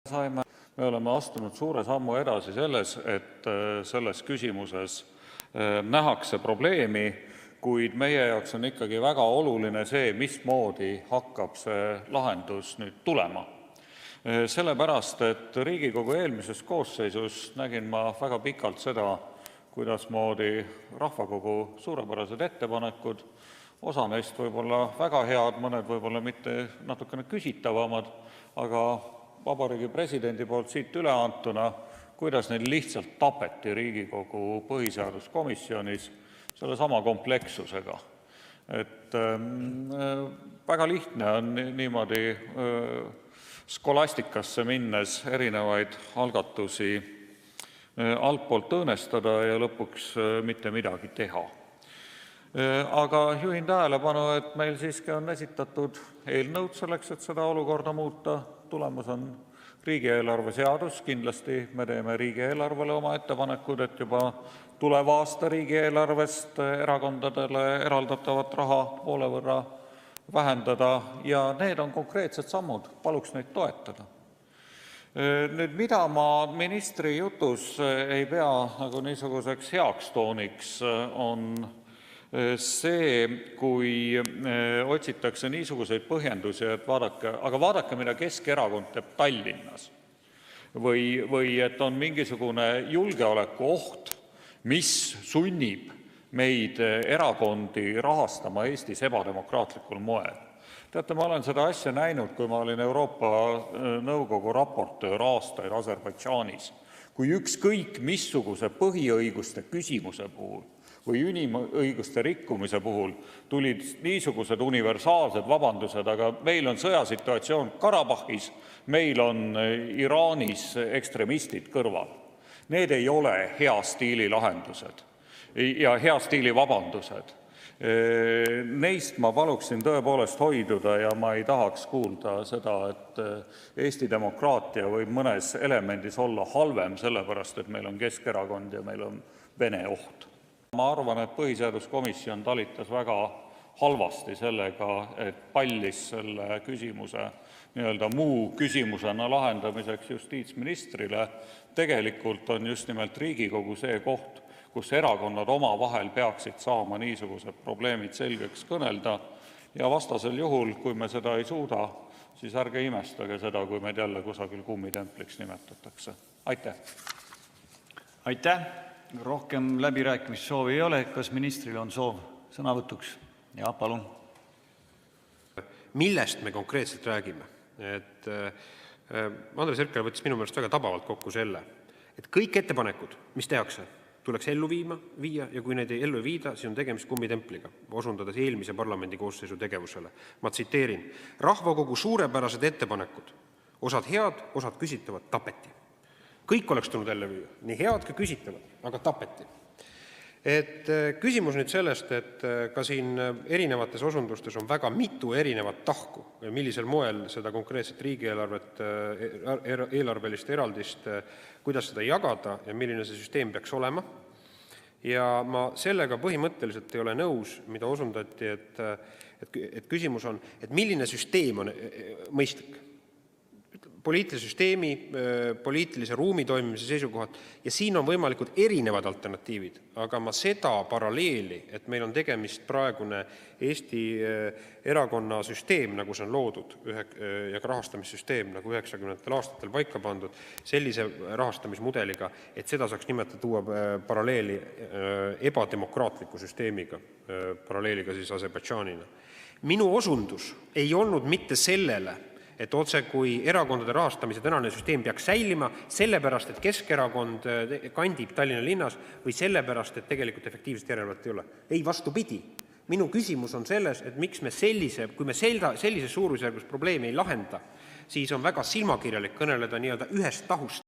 Me oleme astunud suure sammu edasi et selles küsimuses nähakse probleemi, kuid meie jaoks on ikkagi väga oluline see, mismoodi hakkab see lahendus nüüd tulema. Sellepärast, et Riigikogu eelmises koosseisus nägin ma väga pikalt seda, kuidasmoodi rahvakogu suurepärased ettepanekud, osa neist võib-olla väga head, mõned võib-olla mitte natukene küsitavamad, aga Vabariigi Presidendi poolt siit üle antuna, kuidas neil lihtsalt tapeti Riigikogu põhiseaduskomisjonis sellesama komplekssusega. Väga lihtne on niimoodi skolastikasse minnes erinevaid algatusi altpoolt õõnestada ja lõpuks mitte midagi teha. Aga juhin tähelepanu, et meil siiski on esitatud eelnõud selleks, et seda olukorda muuta. Tulemus on riigieelarve seadus, kindlasti me teeme riigieelarvele oma ettepanekud, et juba tuleva aasta riigieelarvest erakondadele eraldatavat raha poole võrra vähendada ja need on konkreetsed sammud, paluks neid toetada. Nüüd, mida ma ministri jutus ei pea nagu niisuguseks heaks tooniks, on see, kui otsitakse niisuguseid põhjendusi, et vaadake, mida Keskerakond teeb Tallinnas. Või et on mingisugune julgeolekuoht, mis sunnib meid erakondi rahastama Eestis ebademokraatlikul moel. Teate, ma olen seda asja näinud, kui ma olin Euroopa Nõukogu raportöör aastaid Aserbaidžaanis, kui ükskõik missuguse põhiõiguste küsimuse puhul või inimõiguste rikkumise puhul tulid niisugused universaalsed vabandused, aga meil on sõjasituatsioon Karabahis, meil on Iraanis ekstremistid kõrval. Need ei ole hea stiili lahendused ja hea stiili vabandused. Neist ma paluksin tõepoolest hoiduda ja ma ei tahaks kuulda seda, et Eesti demokraatia võib mõnes elemendis olla halvem sellepärast, et meil on Keskerakond ja meil on Vene oht. Ma arvan, et põhiseaduskomisjon talitas väga halvasti sellega, et pallis selle küsimuse muu küsimusena lahendamiseks justiitsministrile. Tegelikult on just nimelt Riigikogu see koht, kus erakonnad omavahel peaksid saama niisugused probleemid selgeks kõnelda ja vastasel juhul, kui me seda ei suuda, siis ärge imestage seda, kui meid jälle kusagil kummitempliks nimetatakse. Aitäh! Aitäh! Rohkem läbirääkimissoovi ei ole. Kas ministril on soov sõnavõtuks? Ja, palun. Millest me konkreetselt räägime? Andres Herkel võttis minu meelest väga tabavalt kokku selle, et kõik ettepanekud, mis tehakse, tuleks ellu viia ja kui neid ellu ei viida, siis on tegemist kummitempliga, osundades eelmise parlamendi koosseisu tegevusele. Ma tsiteerin: rahvakogu suurepärased ettepanekud, osad head, osad küsitavad, tapeti. Kõik oleks tulnud ellu viia, nii head kui küsitavad, aga tapeti. Küsimus nüüd sellest, et ka siin erinevates osundustes on väga mitu erinevat tahku, millisel moel seda konkreetset riigieelarvet, eelarvelist eraldist, kuidas seda jagada ja milline see süsteem peaks olema. Ja ma sellega põhimõtteliselt ei ole nõus, mida osundati, et küsimus on, et milline süsteem on mõistlik. Poliitilise süsteemi, poliitilise ruumi toimimise seisukohad ja siin on võimalikud erinevad alternatiivid, aga ma seda paralleeli, et meil on tegemist praegune Eesti erakonna süsteem, nagu see on loodud ja ka rahastamissüsteem, nagu 90. aastatel paika pandud, sellise rahastamismudeliga, et seda saaks nimetada tuua paralleeli ebademokraatliku süsteemiga, paralleeliga siis Aserbaidžaanina. Minu osundus ei olnud mitte sellele, et otse kui erakondade rahastamise tänane süsteem peaks säilima, sellepärast, et Keskerakond kandib Tallinna linnas või sellepärast, et tegelikult efektiivset järelevalvet ei ole. Ei, vastupidi. Minu küsimus on selles, et miks me kui me sellise suurusjärgus probleemi ei lahenda, siis on väga silmakirjalik kõneleda ühest tahust